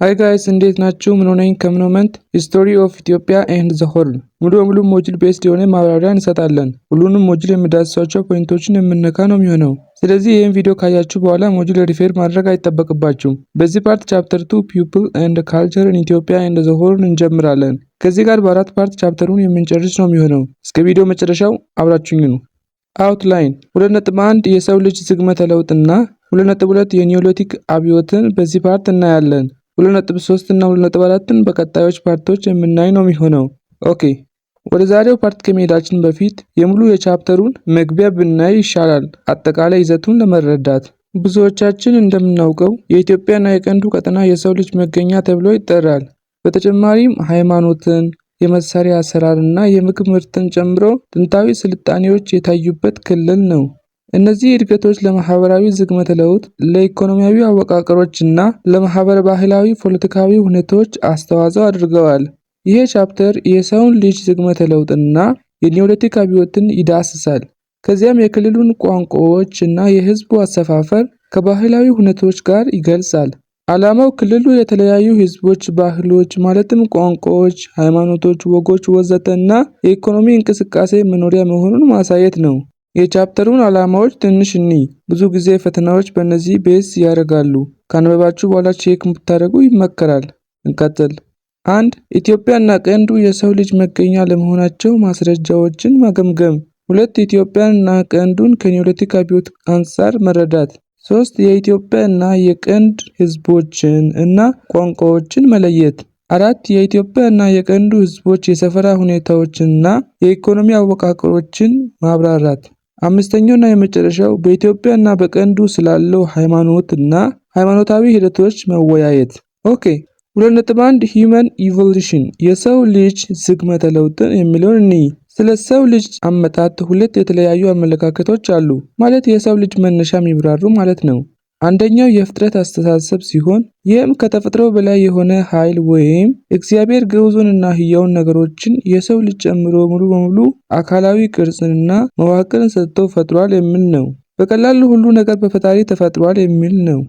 ሃይ ጋይስ እንዴት ናችሁ? ምን ሆነኝ ከምኖመንት ሂስቶሪ ኦፍ ኢትዮጵያ ኤንድ ዘ ሆርን ሙሉ በሙሉ ሞጁል ቤስድ የሆነ ማብራሪያ እንሰጣለን። ሁሉንም ሞጁል የምዳስሳቸው ፖይንቶችን የምነካ ነው የሚሆነው። ስለዚህ ይህን ቪዲዮ ካያችሁ በኋላ ሞጁል ሪፌር ማድረግ አይጠበቅባችሁም። በዚህ ፓርት ቻፕተር 2 ፒፕል ኤንድ ካልቸር ኢን ኢትዮጵያ ኤንድ ዘ ሆርን እንጀምራለን። ከዚህ ጋር በአራት ፓርት ቻፕተሩን የምንጨርስ ነው የሚሆነው። እስከ ቪዲዮ መጨረሻው አብራችሁኝ ነው። አውትላይን 2.1 የሰው ልጅ ዝግመተ ለውጥና 2.2 የኒዮሊቲክ አብዮትን በዚህ ፓርት እናያለን። 2.3 እና 2.4ን በቀጣዮች ፓርቶች የምናይ ነው የሚሆነው። ኦኬ ወደ ዛሬው ፓርት ከመሄዳችን በፊት የሙሉ የቻፕተሩን መግቢያ ብናይ ይሻላል፣ አጠቃላይ ይዘቱን ለመረዳት። ብዙዎቻችን እንደምናውቀው የኢትዮጵያና የቀንዱ ቀጠና የሰው ልጅ መገኛ ተብሎ ይጠራል። በተጨማሪም ሃይማኖትን፣ የመሳሪያ አሰራርና የምግብ ምርትን ጨምሮ ጥንታዊ ስልጣኔዎች የታዩበት ክልል ነው። እነዚህ እድገቶች ለማህበራዊ ዝግመተ ለውጥ፣ ለኢኮኖሚያዊ አወቃቀሮችና ለማህበረ ባህላዊ ፖለቲካዊ ሁኔታዎች አስተዋጽኦ አድርገዋል። ይሄ ቻፕተር የሰውን ልጅ ዝግመተ ለውጥና የኒዮሊቲክ አብዮትን ይዳስሳል። ከዚያም የክልሉን ቋንቋዎች እና የህዝቡ አሰፋፈር ከባህላዊ ሁኔታዎች ጋር ይገልጻል። ዓላማው ክልሉ የተለያዩ ህዝቦች ባህሎች ማለትም ቋንቋዎች፣ ሃይማኖቶች፣ ወጎች ወዘተ እና የኢኮኖሚ እንቅስቃሴ መኖሪያ መሆኑን ማሳየት ነው። የቻፕተሩን ዓላማዎች ትንሽ እንይ። ብዙ ጊዜ ፈተናዎች በእነዚህ ቤዝ ያደርጋሉ። ካነበባችሁ በኋላ ቼክ ብታደርጉ ይመከራል። እንቀጥል። 1. ኢትዮጵያና ቀንዱ የሰው ልጅ መገኛ ለመሆናቸው ማስረጃዎችን መገምገም። 2. ኢትዮጵያና ቀንዱን ከኒዮሊቲክ አብዮት አንጻር መረዳት። 3. የኢትዮጵያና የቀንድ ህዝቦችን እና ቋንቋዎችን መለየት። 4. የኢትዮጵያና የቀንዱ ህዝቦች የሰፈራ ሁኔታዎችንና የኢኮኖሚ አወቃቀሮችን ማብራራት። አምስተኛውና የመጨረሻው በኢትዮጵያና በቀንዱ ስላለው ሃይማኖትና ሃይማኖታዊ ሂደቶች መወያየት። ኦኬ 2.1 ሂውመን ኢቮሉሽን የሰው ልጅ ዝግመተ ለውጥን የሚለውን እንይ። ስለ ሰው ልጅ አመጣጥ ሁለት የተለያዩ አመለካከቶች አሉ። ማለት የሰው ልጅ መነሻ የሚብራሩ ማለት ነው። አንደኛው የፍጥረት አስተሳሰብ ሲሆን ይህም ከተፈጥሮ በላይ የሆነ ኃይል ወይም እግዚአብሔር ግዑዝንና ህያውን ነገሮችን የሰው ልጅ ጨምሮ ሙሉ በሙሉ አካላዊ ቅርጽንና መዋቅርን ሰጥቶ ፈጥሯል የሚል ነው። በቀላሉ ሁሉ ነገር በፈጣሪ ተፈጥሯል የሚል ነው።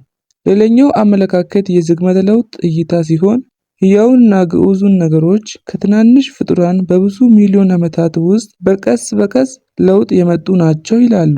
ሌላኛው አመለካከት የዝግመተ ለውጥ እይታ ሲሆን ህያውንና ግዑዙን ነገሮች ከትናንሽ ፍጡራን በብዙ ሚሊዮን ዓመታት ውስጥ በቀስ በቀስ ለውጥ የመጡ ናቸው ይላሉ።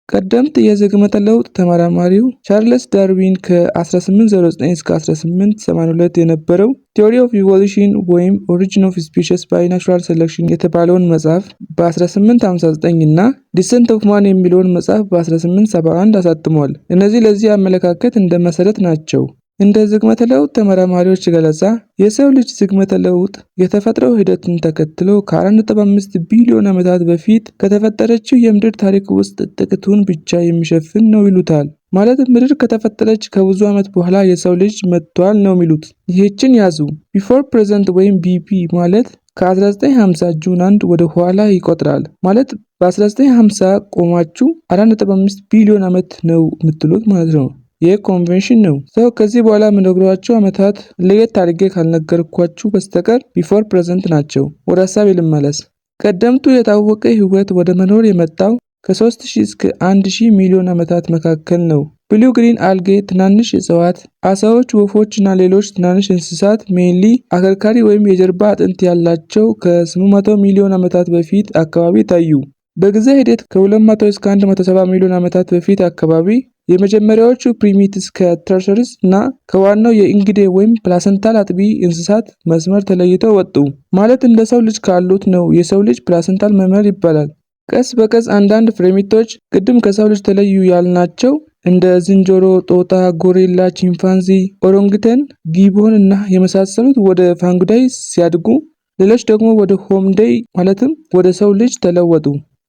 ቀደምት የዝግመተ ለውጥ ተመራማሪው ቻርልስ ዳርዊን ከ1809 እስከ 1882 የነበረው ቲዮሪ ኦፍ ኢቮሉሽን ወይም ኦሪጂን ኦፍ ስፒሺስ ባይ ናቹራል ሴሌክሽን የተባለውን መጽሐፍ በ1859 እና ዲሰንት ኦፍ ማን የሚለውን መጽሐፍ በ1871 አሳትሟል። እነዚህ ለዚህ አመለካከት እንደ መሰረት ናቸው። እንደ ዝግመተ ለውጥ ተመራማሪዎች ገለጻ የሰው ልጅ ዝግመተ ለውጥ የተፈጥሮ ሂደትን ተከትሎ ከ4.5 ቢሊዮን ዓመታት በፊት ከተፈጠረችው የምድር ታሪክ ውስጥ ጥቂቱን ብቻ የሚሸፍን ነው ይሉታል። ማለት ምድር ከተፈጠረች ከብዙ ዓመት በኋላ የሰው ልጅ መጥቷል ነው የሚሉት። ይህችን ያዙ። ቢፎር ፕሬዘንት ወይም ቢፒ ማለት ከ1950 ጁን 1 ወደ ኋላ ይቆጥራል። ማለት በ1950 ቆማችሁ 4.5 ቢሊዮን ዓመት ነው የምትሉት ማለት ነው። ይህ ኮንቬንሽን ነው። ሰው ከዚህ በኋላ የምነግሯቸው ዓመታት ለየት አድርጌ ካልነገርኳችሁ በስተቀር ቢፎር ፕሬዘንት ናቸው። ወደ ሀሳብ ልመለስ። ቀደምቱ የታወቀ ህይወት ወደ መኖር የመጣው ከ3000 እስከ 1000 ሚሊዮን ዓመታት መካከል ነው። ብሉ ግሪን አልጌ፣ ትናንሽ እጽዋት፣ አሳዎች፣ ወፎች እና ሌሎች ትናንሽ እንስሳት ሜንሊ አከርካሪ ወይም የጀርባ አጥንት ያላቸው ከ800 ሚሊዮን ዓመታት በፊት አካባቢ ታዩ። በጊዜ ሂደት ከ200 እስከ 170 ሚሊዮን ዓመታት በፊት አካባቢ የመጀመሪያዎቹ ፕሪሚቲቭስ ከተርሰሪስ እና ከዋናው የእንግዴ ወይም ፕላሰንታል አጥቢ እንስሳት መስመር ተለይተው ወጡ። ማለት እንደ ሰው ልጅ ካሉት ነው የሰው ልጅ ፕላሰንታል መመር ይባላል። ቀስ በቀስ አንዳንድ ፕሪሚቶች ቅድም ከሰው ልጅ ተለዩ ያልናቸው እንደ ዝንጀሮ፣ ጦጣ፣ ጎሪላ፣ ቺምፓንዚ፣ ኦሮንግተን፣ ጊቦን እና የመሳሰሉት ወደ ፋንጉዳይ ሲያድጉ፣ ሌሎች ደግሞ ወደ ሆምዴይ ማለትም ወደ ሰው ልጅ ተለወጡ።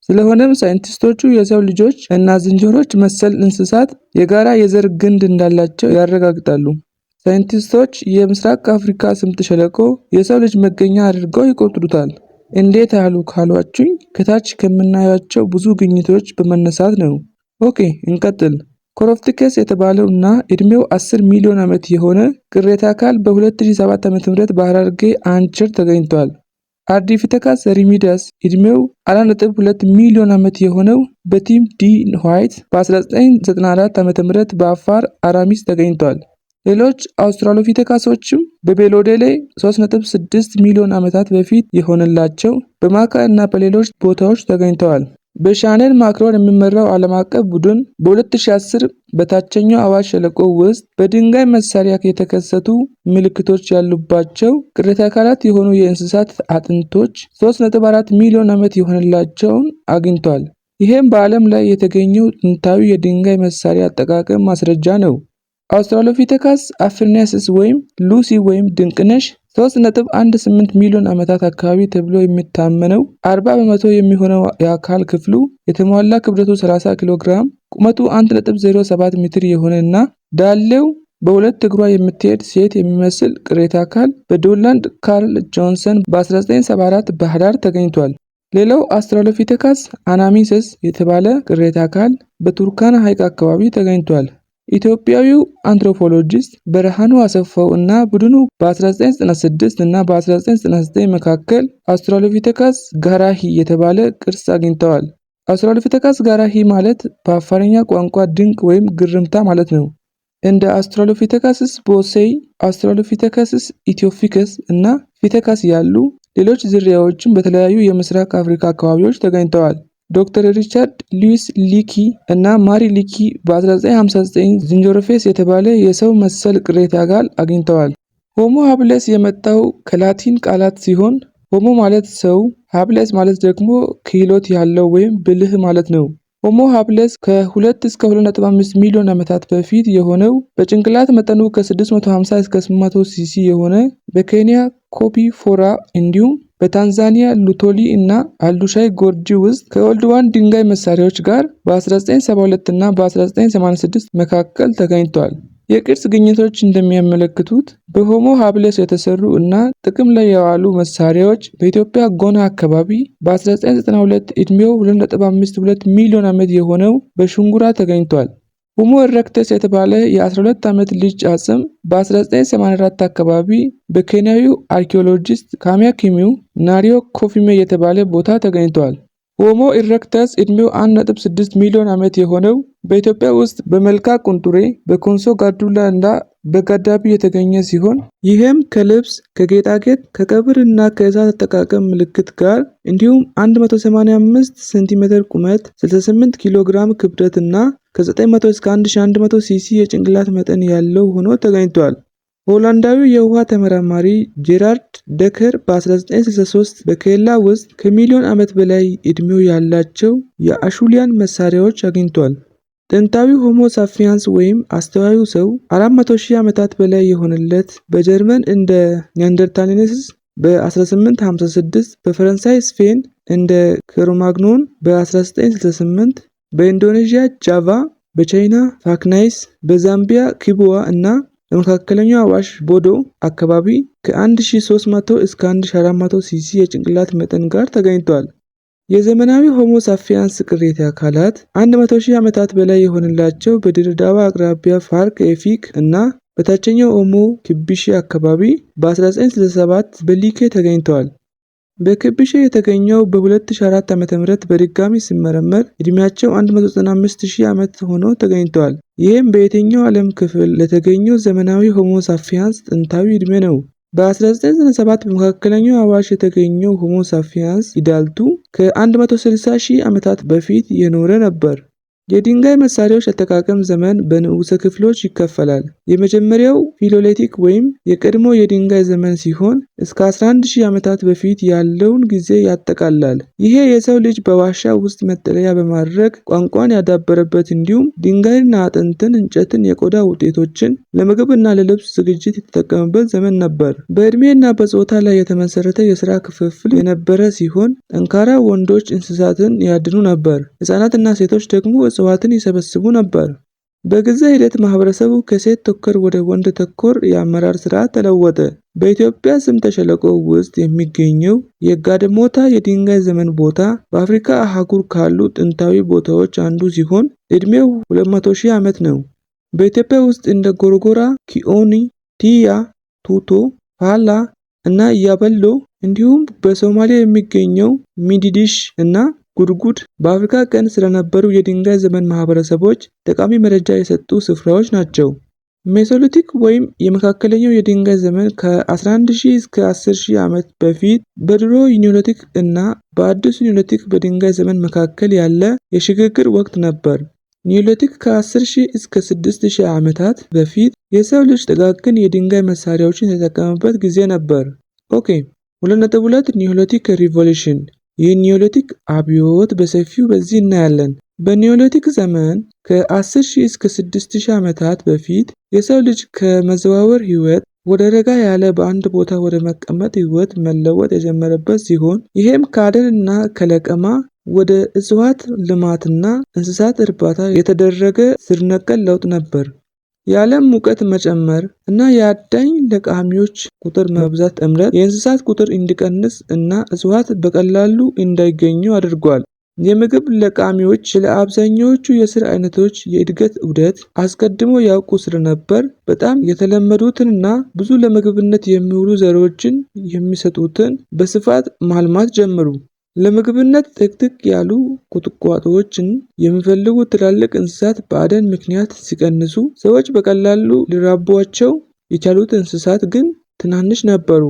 ስለሆነም ሳይንቲስቶቹ የሰው ልጆች እና ዝንጀሮች መሰል እንስሳት የጋራ የዘር ግንድ እንዳላቸው ያረጋግጣሉ። ሳይንቲስቶች የምስራቅ አፍሪካ ስምጥ ሸለቆ የሰው ልጅ መገኛ አድርገው ይቆጥሩታል። እንዴት ያሉ ካሏችሁኝ ከታች ከምናያቸው ብዙ ግኝቶች በመነሳት ነው። ኦኬ እንቀጥል። ኮሮፍቲከስ የተባለው እና እድሜው 10 ሚሊዮን ዓመት የሆነ ቅሬታ አካል በ2007 ዓ.ም በሐረርጌ አንቸር ተገኝቷል። አርዲፊተካስ ሪሚዳስ እድሜው 4.2 ሚሊዮን ዓመት የሆነው በቲም ዲ ዋይት በ1994 ዓ.ም በአፋር አራሚስ ተገኝቷል። ሌሎች አውስትራሎፒቴካሶችም በቤሎዴሌ 3.6 ሚሊዮን ዓመታት በፊት የሆነላቸው በማካ እና በሌሎች ቦታዎች ተገኝተዋል። በሻኔል ማክሮን የሚመራው ዓለም አቀፍ ቡድን በ2010 በታችኛው አዋሽ ሸለቆ ውስጥ በድንጋይ መሳሪያ የተከሰቱ ምልክቶች ያሉባቸው ቅሪተ አካላት የሆኑ የእንስሳት አጥንቶች 3.4 ሚሊዮን ዓመት የሆነላቸውን አግኝቷል። ይህም በዓለም ላይ የተገኘው ጥንታዊ የድንጋይ መሳሪያ አጠቃቀም ማስረጃ ነው። አውስትራሎፒቴካስ አፍሪካንሲስ ወይም ሉሲ ወይም ድንቅነሽ 3.18 ሚሊዮን ዓመታት አካባቢ ተብሎ የሚታመነው 40 በመቶ የሚሆነው የአካል ክፍሉ የተሟላ ክብደቱ 30 ኪሎ ግራም፣ ቁመቱ 1.07 ሜትር የሆነ እና ዳሌው በሁለት እግሯ የምትሄድ ሴት የሚመስል ቅሪተ አካል በዶላንድ ካርል ጆንሰን በ1974 በህዳር ተገኝቷል። ሌላው አውስትራሎፒቴካስ አናሚንሰስ የተባለ ቅሪተ አካል በቱርካና ሐይቅ አካባቢ ተገኝቷል። ኢትዮጵያዊው አንትሮፖሎጂስት ብርሃኑ አሰፋው እና ቡድኑ በ1996 እና በ1999 መካከል አውስትራሎፒቴካስ ጋራሂ የተባለ ቅርስ አግኝተዋል። አውስትራሎፒቴካስ ጋራሂ ማለት በአፋርኛ ቋንቋ ድንቅ ወይም ግርምታ ማለት ነው። እንደ አውስትራሎፒቴካስስ ቦሴይ፣ አውስትራሎፒቴካስስ ኢትዮፒከስ እና ፊቴካስ ያሉ ሌሎች ዝርያዎችም በተለያዩ የምስራቅ አፍሪካ አካባቢዎች ተገኝተዋል። ዶክተር ሪቻርድ ሉዊስ ሊኪ እና ማሪ ሊኪ በ1959 ዝንጀሮፌስ የተባለ የሰው መሰል ቅሪተ አካል አግኝተዋል። ሆሞ ሃብለስ የመጣው ከላቲን ቃላት ሲሆን ሆሞ ማለት ሰው፣ ሃብለስ ማለት ደግሞ ክህሎት ያለው ወይም ብልህ ማለት ነው። ሆሞ ሃብለስ ከ2 እስከ 2.5 ሚሊዮን ዓመታት በፊት የሆነው በጭንቅላት መጠኑ ከ650 እስከ 800 ሲሲ የሆነ በኬንያ ኮፒ ፎራ እንዲሁም በታንዛኒያ ሉቶሊ እና አልዱሻይ ጎርጂ ውስጥ ከኦልድዋን ድንጋይ መሳሪያዎች ጋር በ1972 እና በ1986 መካከል ተገኝቷል። የቅርስ ግኝቶች እንደሚያመለክቱት በሆሞ ሃብለስ የተሰሩ እና ጥቅም ላይ የዋሉ መሳሪያዎች በኢትዮጵያ ጎና አካባቢ በ1992 ዕድሜው 2.52 ሚሊዮን ዓመት የሆነው በሽንጉራ ተገኝቷል። ሆሞ ኢሬክተስ የተባለ የ12 ዓመት ልጅ አጽም በ1984 አካባቢ በኬንያዊው አርኪኦሎጂስት ካሚያ ኪሚው ናሪዮ ኮፊሜ የተባለ ቦታ ተገኝቷል። ሆሞ ኢሬክተስ ዕድሜው 1.6 ሚሊዮን ዓመት የሆነው በኢትዮጵያ ውስጥ በመልካ ቁንጡሬ፣ በኮንሶ ጋርዱላ እና በጋዳቢ የተገኘ ሲሆን ይህም ከልብስ፣ ከጌጣጌጥ፣ ከቀብር እና ከእሳት አጠቃቀም ምልክት ጋር እንዲሁም 185 ሴንቲሜትር ቁመት፣ 68 ኪሎ ግራም ክብደት እና ከ900 እስከ 1100 ሲሲ የጭንቅላት መጠን ያለው ሆኖ ተገኝቷል። ሆላንዳዊው የውሃ ተመራማሪ ጄራርድ ደከር በ1963 በኬላ ውስጥ ከሚሊዮን ዓመት በላይ ዕድሜው ያላቸው የአሹሊያን መሳሪያዎች አግኝቷል። ጥንታዊ ሆሞ ሳፒያንስ ወይም አስተዋዩ ሰው 400,000 ዓመታት በላይ የሆነለት በጀርመን እንደ ኒያንደርታሊንሲስ በ1856፣ በፈረንሳይ ስፔን እንደ ክሮማግኖን በ1968፣ በኢንዶኔዥያ ጃቫ፣ በቻይና ፋክናይስ፣ በዛምቢያ ኪቡዋ እና በመካከለኛው አዋሽ ቦዶ አካባቢ ከ1300 እስከ 1400 ሲሲ የጭንቅላት መጠን ጋር ተገኝቷል። የዘመናዊ ሆሞ ሳፒያንስ ቅሪተ አካላት 100,000 ዓመታት በላይ የሆነላቸው በድሬዳዋ አቅራቢያ ፓርክ ኤፊክ እና በታችኛው ኦሞ ኪቢሼ አካባቢ በ1967 በሊኬ ተገኝተዋል። በኪቢሼ የተገኘው በ2004 ዓ.ም በድጋሚ ሲመረመር ዕድሜያቸው 195,000 ዓመት ሆኖ ተገኝተዋል። ይህም በየትኛው ዓለም ክፍል ለተገኘው ዘመናዊ ሆሞ ሳፒያንስ ጥንታዊ ዕድሜ ነው። በ1997 በመካከለኛው አዋሽ የተገኘው ሆሞ ሳፒያንስ ኢዳልቱ ከ160,000 ዓመታት በፊት የኖረ ነበር። የድንጋይ መሳሪያዎች አጠቃቀም ዘመን በንዑስ ክፍሎች ይከፈላል። የመጀመሪያው ፊሎሌቲክ ወይም የቀድሞ የድንጋይ ዘመን ሲሆን እስከ 11,000 ዓመታት በፊት ያለውን ጊዜ ያጠቃልላል። ይሄ የሰው ልጅ በዋሻ ውስጥ መጠለያ በማድረግ ቋንቋን ያዳበረበት እንዲሁም ድንጋይና አጥንትን፣ እንጨትን፣ የቆዳ ውጤቶችን ለምግብና ለልብስ ዝግጅት የተጠቀመበት ዘመን ነበር። በዕድሜና በጾታ ላይ የተመሰረተ የሥራ ክፍፍል የነበረ ሲሆን ጠንካራ ወንዶች እንስሳትን ያድኑ ነበር፣ ሕፃናትና ሴቶች ደግሞ እጽዋትን ይሰበስቡ ነበር። በጊዜ ሂደት ማህበረሰቡ ከሴት ተኮር ወደ ወንድ ተኮር የአመራር ስርዓት ተለወጠ። በኢትዮጵያ ስምጥ ሸለቆ ውስጥ የሚገኘው የጋደሞታ የድንጋይ ዘመን ቦታ በአፍሪካ አህጉር ካሉ ጥንታዊ ቦታዎች አንዱ ሲሆን ዕድሜው 200,000 ዓመት ነው። በኢትዮጵያ ውስጥ እንደ ጎርጎራ፣ ኪኦኒ፣ ቲያ፣ ቱቶ፣ ፋላ እና ያበሎ እንዲሁም በሶማሊያ የሚገኘው ሚዲዲሽ እና ጉድጉድ በአፍሪካ ቀንድ ስለነበሩ የድንጋይ ዘመን ማህበረሰቦች ጠቃሚ መረጃ የሰጡ ስፍራዎች ናቸው። ሜሶሊቲክ ወይም የመካከለኛው የድንጋይ ዘመን ከ11000 እስከ 10000 ዓመት በፊት በድሮ ኒዮሊቲክ እና በአዲሱ ኒዮሊቲክ በድንጋይ ዘመን መካከል ያለ የሽግግር ወቅት ነበር። ኒዮሊቲክ ከ10000 እስከ 6000 ዓመታት በፊት የሰው ልጅ ጥቃቅን የድንጋይ መሳሪያዎችን የተጠቀመበት ጊዜ ነበር። ኦኬ 2.2 ኒዮሊቲክ ሪቮሉሽን የኒዮሊቲክ አብዮት በሰፊው በዚህ እናያለን። በኒዮሊቲክ ዘመን ከ10000 እስከ 6000 ዓመታት በፊት የሰው ልጅ ከመዘዋወር ህይወት ወደ ረጋ ያለ በአንድ ቦታ ወደ መቀመጥ ህይወት መለወጥ የጀመረበት ሲሆን ይሄም ከአደንና ከለቀማ ወደ እጽዋት ልማትና እንስሳት እርባታ የተደረገ ስር ነቀል ለውጥ ነበር። የዓለም ሙቀት መጨመር እና የአዳኝ ለቃሚዎች ቁጥር መብዛት ጥምረት የእንስሳት ቁጥር እንዲቀንስ እና እጽዋት በቀላሉ እንዳይገኙ አድርጓል። የምግብ ለቃሚዎች ለአብዛኛዎቹ የስር አይነቶች የእድገት ዑደት አስቀድሞ ያውቁ ስለነበር በጣም የተለመዱትንና ብዙ ለምግብነት የሚውሉ ዘሮችን የሚሰጡትን በስፋት ማልማት ጀመሩ። ለምግብነት ጥቅጥቅ ያሉ ቁጥቋጦዎችን የሚፈልጉ ትላልቅ እንስሳት በአደን ምክንያት ሲቀንሱ፣ ሰዎች በቀላሉ ሊራቧቸው የቻሉት እንስሳት ግን ትናንሽ ነበሩ።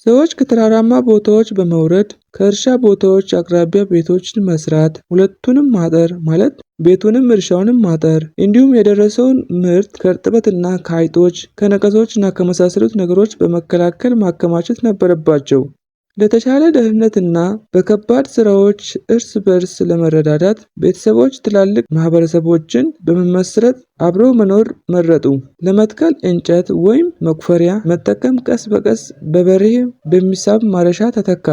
ሰዎች ከተራራማ ቦታዎች በመውረድ ከእርሻ ቦታዎች አቅራቢያ ቤቶችን መስራት፣ ሁለቱንም ማጠር ማለት ቤቱንም እርሻውንም ማጠር፣ እንዲሁም የደረሰውን ምርት ከእርጥበትና ከአይጦች ከነቀዞችና ከመሳሰሉት ነገሮች በመከላከል ማከማቸት ነበረባቸው። ለተሻለ ደህንነትና በከባድ ስራዎች እርስ በርስ ለመረዳዳት ቤተሰቦች ትላልቅ ማህበረሰቦችን በመመስረት አብረው መኖር መረጡ። ለመትከል እንጨት ወይም መቁፈሪያ መጠቀም ቀስ በቀስ በበሬ በሚሳብ ማረሻ ተተካ።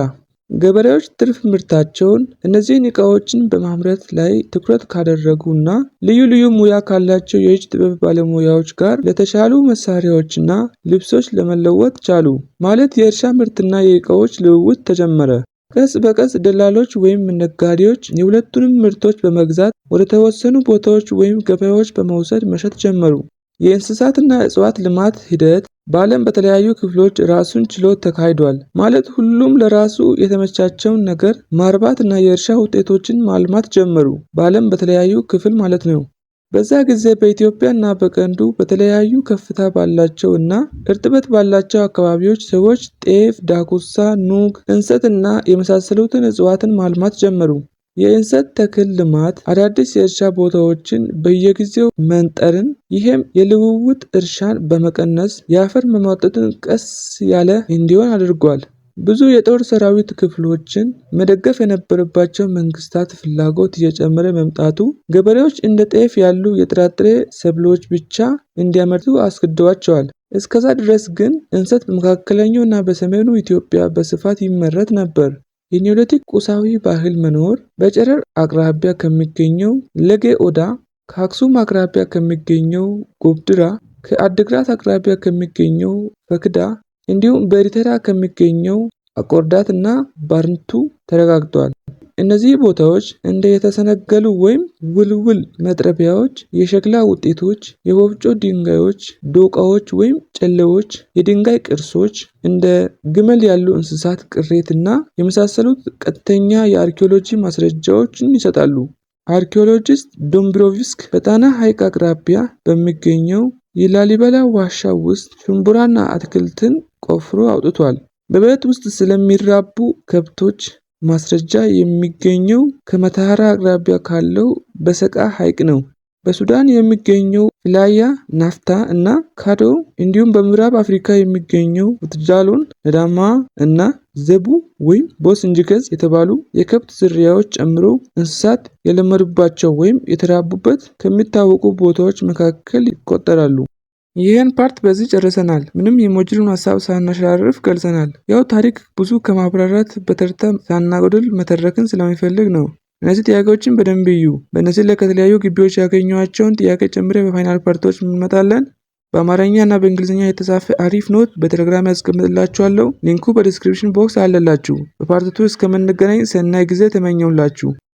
ገበሬዎች ትርፍ ምርታቸውን እነዚህን ዕቃዎችን በማምረት ላይ ትኩረት ካደረጉና ልዩ ልዩ ሙያ ካላቸው የእጅ ጥበብ ባለሙያዎች ጋር ለተሻሉ መሳሪያዎችና ልብሶች ለመለወጥ ቻሉ። ማለት የእርሻ ምርትና የዕቃዎች ልውውጥ ተጀመረ። ቀስ በቀስ ደላሎች ወይም ነጋዴዎች የሁለቱንም ምርቶች በመግዛት ወደ ተወሰኑ ቦታዎች ወይም ገበያዎች በመውሰድ መሸጥ ጀመሩ። የእንስሳትና እጽዋት ልማት ሂደት በዓለም በተለያዩ ክፍሎች ራሱን ችሎ ተካሂዷል። ማለት ሁሉም ለራሱ የተመቻቸውን ነገር ማርባት እና የእርሻ ውጤቶችን ማልማት ጀመሩ። በዓለም በተለያዩ ክፍል ማለት ነው። በዛ ጊዜ በኢትዮጵያ እና በቀንዱ በተለያዩ ከፍታ ባላቸው እና እርጥበት ባላቸው አካባቢዎች ሰዎች ጤፍ፣ ዳጉሳ፣ ኑግ፣ እንሰት እና የመሳሰሉትን እጽዋትን ማልማት ጀመሩ። የእንሰት ተክል ልማት አዳዲስ የእርሻ ቦታዎችን በየጊዜው መንጠርን፣ ይህም የልውውጥ እርሻን በመቀነስ የአፈር መሟጠጥን ቀስ ያለ እንዲሆን አድርጓል። ብዙ የጦር ሰራዊት ክፍሎችን መደገፍ የነበረባቸው መንግስታት ፍላጎት እየጨመረ መምጣቱ ገበሬዎች እንደ ጤፍ ያሉ የጥራጥሬ ሰብሎች ብቻ እንዲያመርቱ አስገድዷቸዋል። እስከዛ ድረስ ግን እንሰት በመካከለኛው እና በሰሜኑ ኢትዮጵያ በስፋት ይመረት ነበር። የኒዮሊቲክ ቁሳዊ ባህል መኖር በጨረር አቅራቢያ ከሚገኘው ለጌ ኦዳ፣ ከአክሱም አቅራቢያ ከሚገኘው ጎብድራ፣ ከአድግራት አቅራቢያ ከሚገኘው ፈክዳ እንዲሁም በኤሪትራ ከሚገኘው አቆርዳት እና ባርንቱ ተረጋግጧል። እነዚህ ቦታዎች እንደ የተሰነገሉ ወይም ውልውል መጥረቢያዎች፣ የሸክላ ውጤቶች፣ የወፍጮ ድንጋዮች፣ ዶቃዎች ወይም ጨሌዎች፣ የድንጋይ ቅርሶች፣ እንደ ግመል ያሉ እንስሳት ቅሬትና የመሳሰሉት ቀጥተኛ የአርኪኦሎጂ ማስረጃዎችን ይሰጣሉ። አርኪኦሎጂስት ዶምብሮቭስክ በጣና ሐይቅ አቅራቢያ በሚገኘው የላሊበላ ዋሻ ውስጥ ሽምብራና አትክልትን ቆፍሮ አውጥቷል። በቤት ውስጥ ስለሚራቡ ከብቶች ማስረጃ የሚገኘው ከመተሐራ አቅራቢያ ካለው በሰቃ ሐይቅ ነው። በሱዳን የሚገኘው ፊላያ፣ ናፍታ እና ካዶ እንዲሁም በምዕራብ አፍሪካ የሚገኘው ቡትጃሎን፣ ነዳማ እና ዘቡ ወይም ቦስንጅገዝ የተባሉ የከብት ዝርያዎች ጨምሮ እንስሳት የለመዱባቸው ወይም የተራቡበት ከሚታወቁ ቦታዎች መካከል ይቆጠራሉ። ይህን ፓርት በዚህ ጨርሰናል። ምንም የሞጁሉን ሀሳብ ሳናሸራርፍ ገልጸናል። ያው ታሪክ ብዙ ከማብራራት በተርታ ሳናጎድል መተረክን ስለሚፈልግ ነው። እነዚህ ጥያቄዎችን በደንብ እዩ። በእነዚህ ላይ ከተለያዩ ግቢዎች ያገኘኋቸውን ጥያቄ ጨምሬ በፋይናል ፓርቶች እንመጣለን። በአማርኛ እና በእንግሊዝኛ የተጻፈ አሪፍ ኖት በቴሌግራም ያስቀምጥላችኋለሁ። ሊንኩ በዲስክሪፕሽን ቦክስ አለላችሁ። በፓርት 2 እስከምንገናኝ ሰናይ ጊዜ ተመኘውላችሁ።